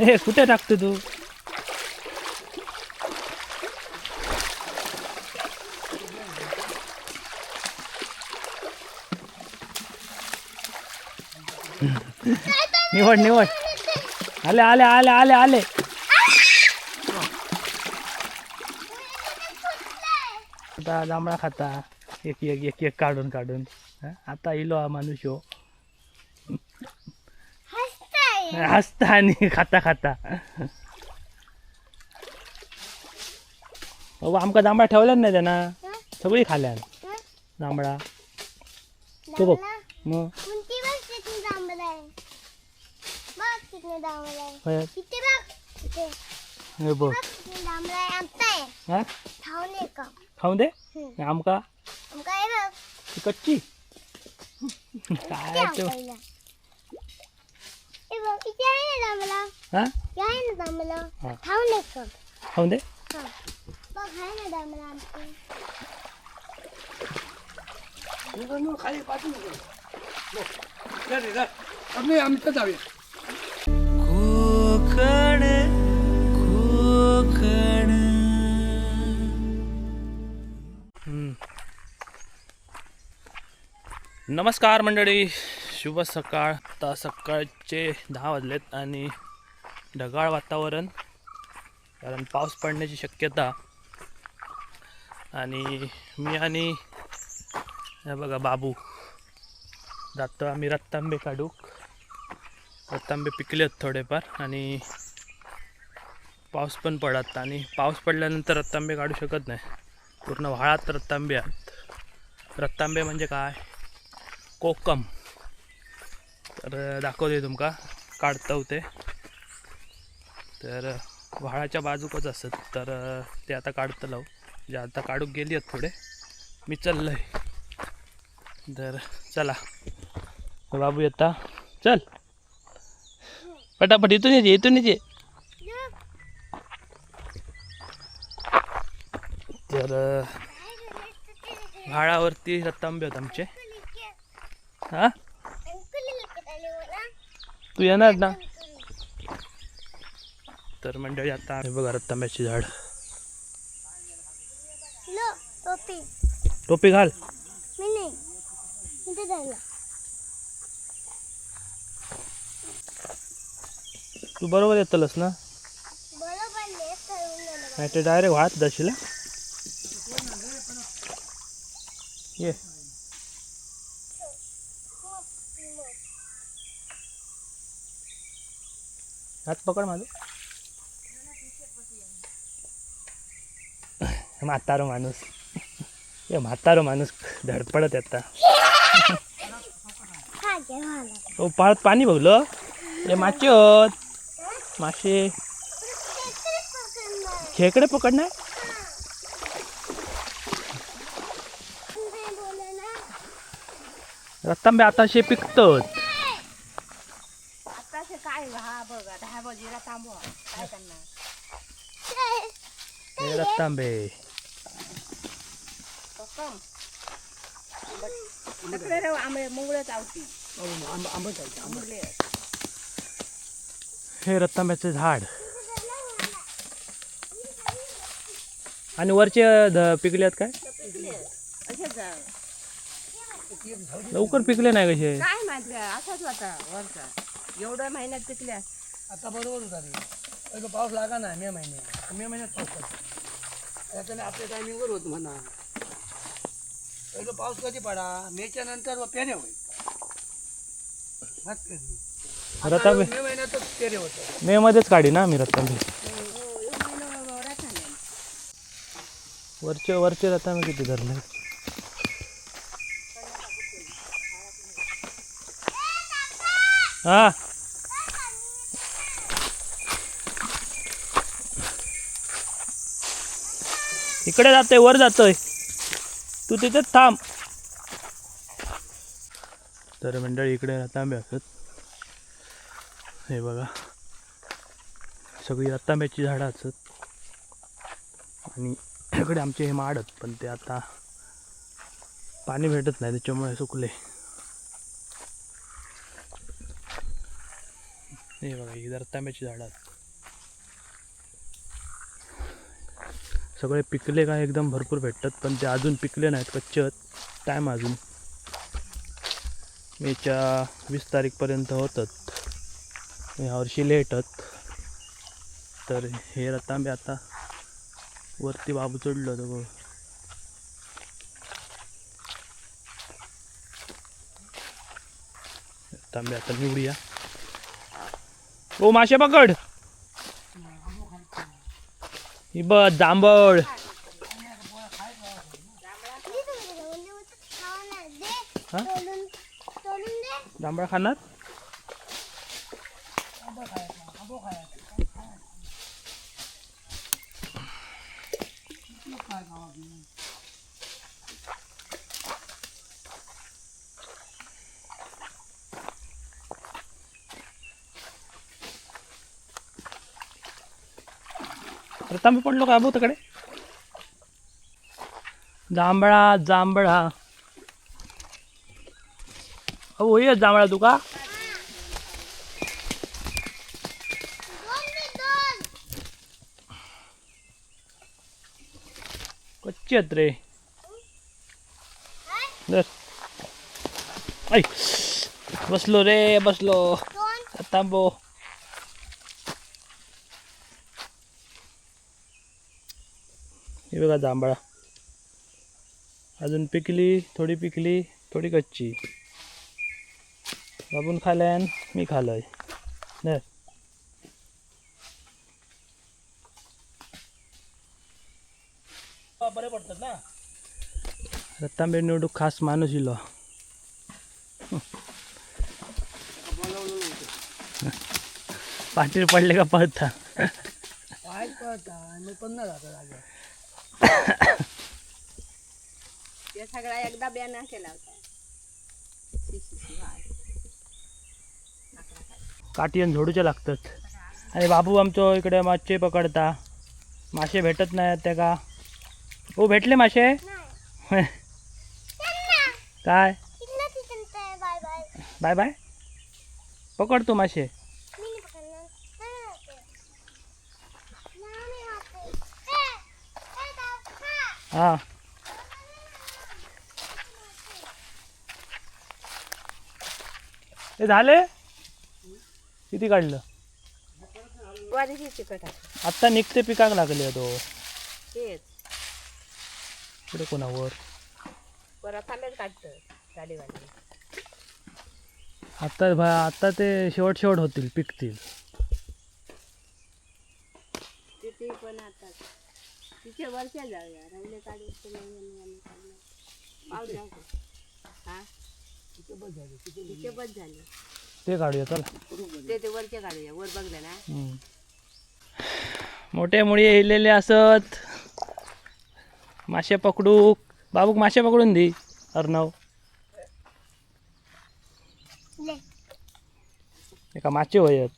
हे कुठे टाकतो तू? निवड निवड. आले आले आले आले आले. आता जांभळा खाता एक एक एक एक काढून काढून. आता इलो हा माणूस हो हसता आणि खाता खाता. बाबा आमका जांभळा ठेवल्याच नाही त्यांना, सगळी खाल्यान जांभळा. तो बघ मग हे बघ खाऊन दे आमका कच्ची काय तो. खाऊन दे. खाली पाठवून आम्ही जाऊया. कोकण कोकण. नमस्कार मंडळी, शुभ सकाळ. आता सकाळचे 10 वाजलेत आणि ढगाळ वातावरण, कारण पाऊस पडण्याची शक्यता. आणि मी आणि हे बघा बाबू जातो आम्ही रत्तांबे काढू. रत्तांबे पिकलेत थोडेफार आणि पाऊस पण पडत, आणि पाऊस पडल्यानंतर रत्तांबे काढू शकत नाही, पूर्ण व्हाळात रत्तांबे आहेत. रत्तांबे म्हणजे काय, कोकम. तर दाखवते तुमका काढतो ते. तर व्हाळाच्या बाजूकच असत, तर ते आता काढतलो. जे आता काढूक गेली आहेत थोडे, मी चाललोय. तर चला बाबू येता, चल पटापट इथून ये इथून ये. तर व्हाळावरती रत्तांबे होत आमचे. हा तू येणार ना. तर मंडळी आता हे बघा रत्तांब्याची झाड. टोपी घाल. तू बरोबर येतलस ना. नाही ते डायरेक्ट वाहत जाशील. ये हात पकड माझं. म्हातारो माणूस, हे म्हातारो माणूस धडपडत येता. ओ पाळत पाणी बघलं. हे मासे होत, मासे. खेकडे पकडणार. रत्तांबे आताशे पिकतात. हे रत्तांबे हे रत्तांब्याचे झाड. आणि वरचे पिकले आहेत काय. लवकर पिकले नाही कसे काय माहिती. असाच होता वरचा, एवढ्या महिन्यात पिकल्या. आता बरोबर होता रे. पाऊस लागा ना मे महिन्यात पाऊस पडतो. त्याच्याने आपल्या टायमिंगवर होत म्हणा. पाऊस कधी पडा, मेच्या नंतर पेरे होईल. रत्तांबे मे महिन्यातच पेरे होतं. मे मध्येच काढी ना मी रत्तांबे. वरचे वरचे रत्तांबे किती धरले. हा इकडे जातोय, वर जातोय, तू तिथेच थांब. तर मंडळी इकडे रत्तांबे असत. हे बघा सगळी रत्तांब्याची झाडं असत. आणि इकडे आमचे हे माड आहेत, पण ते आता पाणी भेटत नाही त्याच्यामुळे सुकले. हे बघा ही रत्तांब्याची झाडं आहेत. सगळे पिकले काय एकदम भरपूर भेटतात, पण ते अजून पिकले नाहीत, कच्चे आहेत. टाईम अजून मेच्या 20 तारीखपर्यंत होतात. यावर्षी लेट आहेत. तर हे रतांबे आता वरती बाबू चढलो होतो. रतांबे आता निवडूया. ओ मासे पकड. ही बघ जांभळ. हा? जांभळा खाणार? रतांबे पडलो का तिकडे? जांभळा जांभळा. हो ये जांभळा तुका. कच्चे आहेत रे. दर ऐ बसलो रे बसलो. रतांबो हे बघा जांभळा. अजून पिकली, थोडी कच्ची. बाबून खाल्यान मी खालोय. दर बरे पडतात ना. रतांबे निवडूक खास माणूस इलो. पाठीवर पडले का पळता. पाय पळता मग पण नाही जाता जागेवर. ते सगळा एकदा बॅन केला होता. काठीयन झोडूचे लागतात. आणि बाबू आमचो इकडे मासे पकडता. मासे भेटत नाहीत त्या का. हो भेटले मासे. काय बाय बाय. पकड तू मासे. हा ते झाले. किती काढलं? वारीची चिकट आहे. आत्ता निघते पिकाक लागले तो. तेच पुढे कोणावर परत आलेच काढतं गाडी. आता ते शेवट होतील, पिकतील. तिथे पण आता तिथे वरच्या जाऊया. राहिले काढू पाऊस जाऊ. हा तिथे बस झाली. ते काढूया चला. ते वरच्या काढूया. वर बघलं ना. मोठे मुळी येलेले असत. मासे पकडू. बाबूक मासे पकडून दे. अर्णव एका मासे होयत.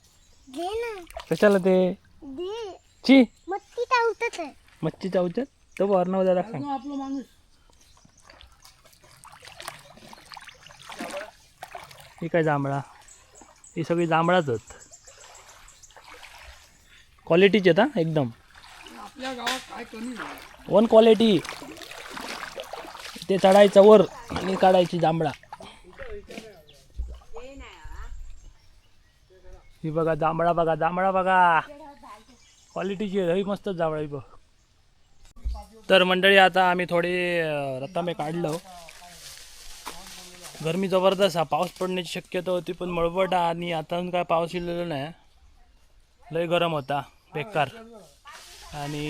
कशाला ते ची मच्छी चावतात. तो अर्णव दादा सांग. आपलं माणूस ही काय जांभळा. ही सगळी जांभळाच आहेत. क्वालिटीचे आहेत हा एकदम. आपल्या गावात काय कमी नाही. One quality. ते चढायचं वर आणि काढायची जांभळा. ही बघा जांभळा बघा. क्वालिटीची आहे. मस्त जांभळा ही बघ. तर मंडळी आता आम्ही थोडे रतांबे काढलो. गरमी जबरदस्त. पाऊस पडण्याची शक्यता होती पण मळबट आणि आता काय पाऊस इलेला नाही. लय गरम होता बेकार. आणि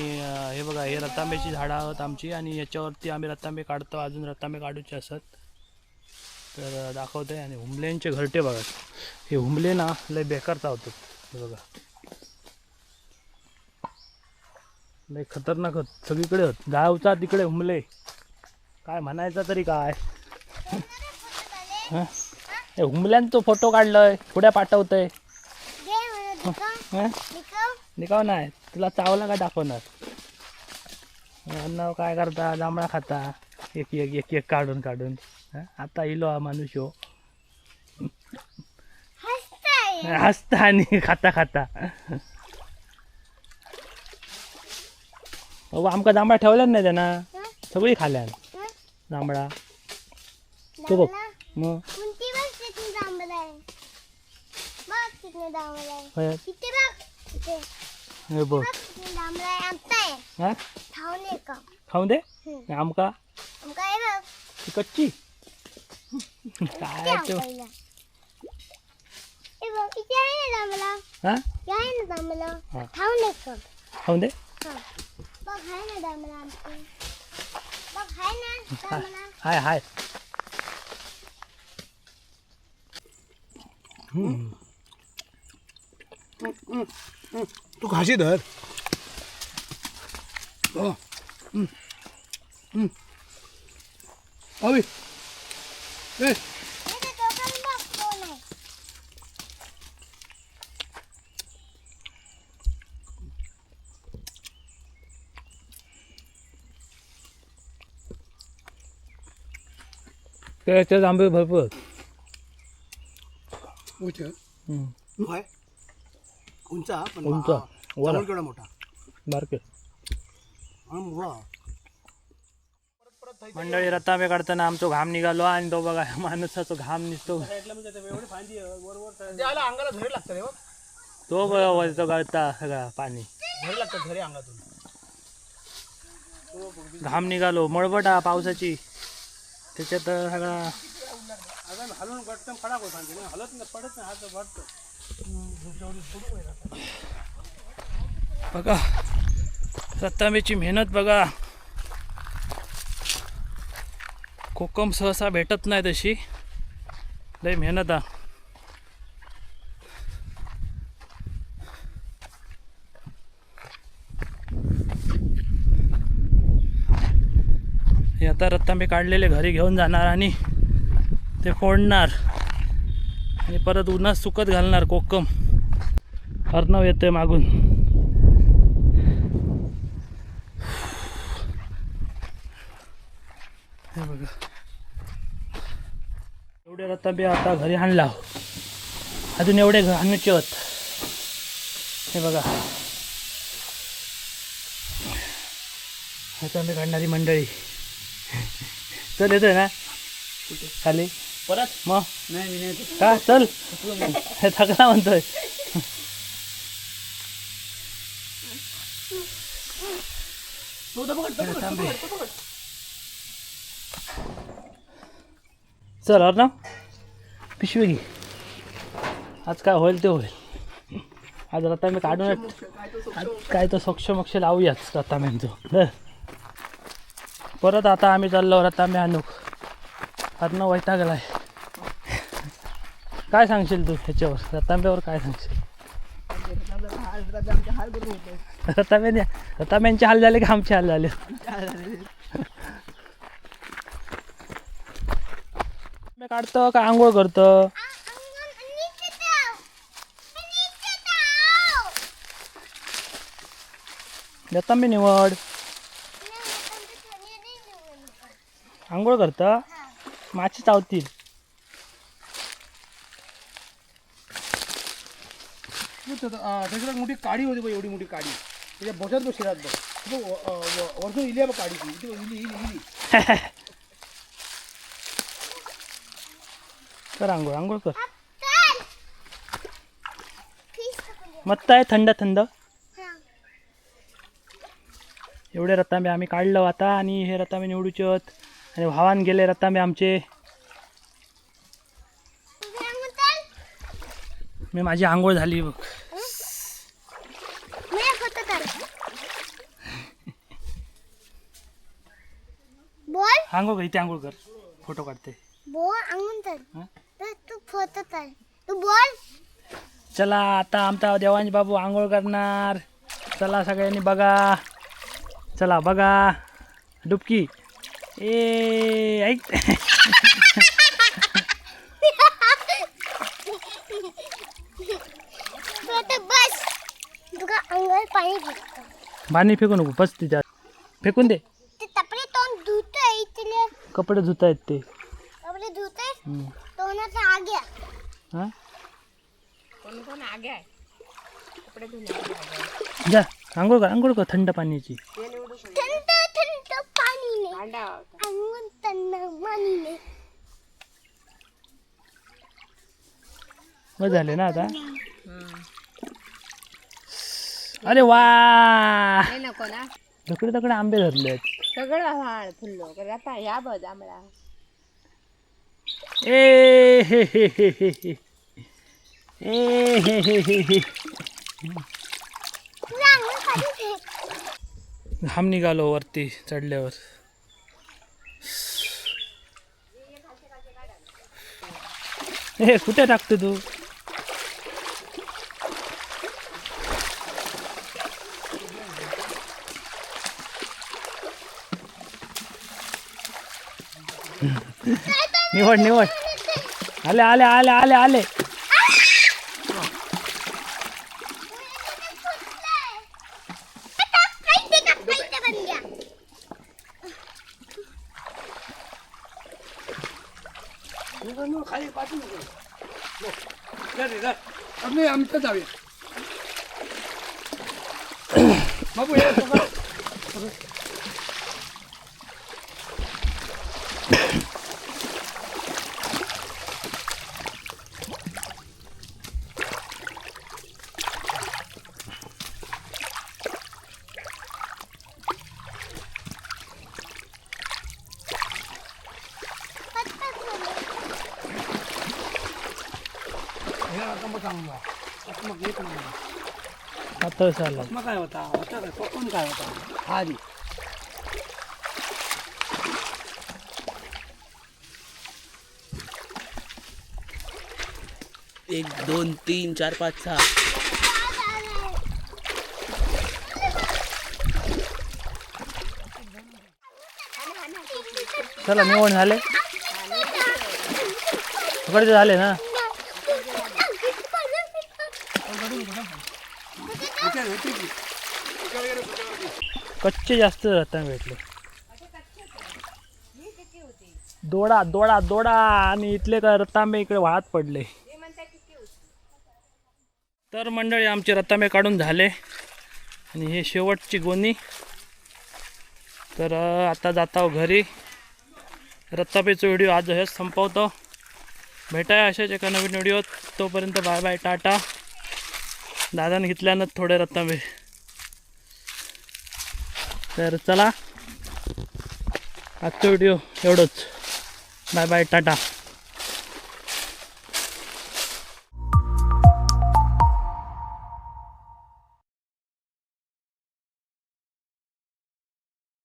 हे बघा हे रतांब्याची झाडं आहोत आमची आणि याच्यावरती आम्ही रतांबे काढतो. अजून रतांबे काढूचे असत तर दाखवते. आणि हुंबल्यांचे घरटे बघा. हे हुंबले ना लय बेकार चावतात. हे बघा लय खतरनाक होत. सगळीकडे होत. गावचा तिकडे हुंबले. काय म्हणायचं तरी काय. हे हुंबल्यांचा फोटो काढलाय. पुढे पाठवतोय. निकाव नाही. तुला चावला का दाखवणार. अन्न काय करता. जांभळा खाता. एक काढून आता इलो हा माणूस हो. हसता आणि खाता अहो आमका जांभळा ठेवल्याच नाही त्यांना सगळी खाल्यान जांभळा तो बघ मग कोणती बघ किती जांभळं आहे बघ किती जांभळं आहे होय. किती बघ इथे हे बघ बघ किती जांभळं आहे आमचा आहे हा खाऊन ये का खाऊन दे आमका आमका आहे बघ ती कच्ची काय तो पहिला हे बघ इथे आहे ना जांभळं हा हे आहे ना जांभळं हा. खाऊन ये का खाऊन दे हा. बघ आहे ना जांभळं आमचे बघ आहे ना जांभळं हाय हाय तू घाशी धर हो अवी ए हे ते टोकन बघ कोण आहे त्याचे जांभळे भरपूर उंच हम्म. काय उंचा पण उंच. वर. जांभूळ केवढा मोठा बारके हा मोठा मंडळी रतांबे काढताना आमचो घाम निघालो आणि तो बघा माणसाचा घाम निघतो त्याला अंगाला झरे लागतात रे बघ तो वरतो गळता सगळा पाणी झरे लागतात झरे अंगातून घाम निघालो मळबटा पावसाची त्याच्यात सगळा अगं हलून गटकन खडा होत सांगते ना हलत नाही पडत नाही हात वाटतं बघा रतांब्याची मेहनत बघा कोकम सहसा भेटत नाही तशी लय मेहनत आहे हे आता रतांबे काढलेले घरी घेऊन जाणार आणि ते फोडणार आणि परत उन्हात सुकत घालणार कोकम अर्णव येतोय मागून हे बघा एवढे रतांबे आता घरी आणला अजून एवढे आणूचे होत हे बघा रतांबे काढणारी मंडळी चल येतोय ना खाली परत मग नाही मी नाही का चल हे थकला म्हणतोय रतांबे चल अर्णव पिशवी घे आज काय होईल ते होईल आज रतांबे काढून आज काय तर सोक्ष मोक्ष लावूयाच रतांब्यांचं परत आता आम्ही चाललो रतांबे आणू अर्णव वैतागलाय काय सांगशील तू ह्याच्यावर रतांब्यावर काय सांगशील रतांब्यांचे हाल झाले का आमचे हाल झाले काढतं का आंघोळ करतं रतांबे निवड आंघोळ करतं माशी चावतील त्याच्यात एक मोठी काडी होती बघ एवढी मोठी काडी त्याच्या बसत बघ शिरात बघ वरतून इली आहे बघ काडी ती इली इली इली कर आंघोळ आंघोळ कर मस्त आहे थंड थंड एवढे रतांबे आम्ही काढलो आता आणि हे रतांबे निवडूचे होत आणि भावान गेले रतांबे आमचे मी माझी आंघोळ झाली बघ बोल आंघोळ कर इथे आंघोळ कर फोटो काढते बोल अंगून तर हं? तू फोटो तर तू बोल चला आता आमचा देवांश बाबू आंघोळ करणार चला सगळ्यांनी बघा चला बघा डुबकी ए ऐक तू आता बस तुका अंगावर पाणी फेकतो पाणी फेकू नको बस तिच्यात फेकून दे ते तपले तोंड धुतोय इथले कपडे धुता आहेत ते कपडे धुतोय हम्म. तोंडाचा आग्या हा कोण आगे आहे कपडे धुण्याची जा आंघोळ कर थंड पाण्याची तेल एवढं मग झाले ना आता. अरे वा, हे नको ना तकडे तकडे आंबे धरले. सगळं हाळ फुललो आता ह्या बघ जांभळा. ए हे हे हे हे हे. ए हे हे हे हे. घाम निघालो वरती चढल्यावर. ए कुठे टाकतो तू? निवड निवड. आले आले आले आले आले. खाली पाठवू नको. आम्ही आमचं जाऊया बाबू. हे सगळं पातळ झाला. मग काय होता होता काय कोकण काय होता हा आधी. एक दोन तीन चार पाच सहा. चला निवड झाले. सगळे झाले ना. कच्चे जास्त रत्तांबे भेटले. दोडा दोडा दोडा आणि इथले का रत्तांबे इकडे वाहत पडले. तर मंडळी आमचे रत्तांबे काढून झाले आणि हे शेवटची गोणी. तर आता जातो घरी. रत्तांबेचा व्हिडिओ आज हेच संपवतो. भेटाय अशाच एका नवीन व्हिडिओत. तोपर्यंत बाय बाय टाटा. दादाने घेतल्यानं थोडे रत्तांबे. तर चला आजचा व्हिडिओ एवढंच. Bye bye Tata.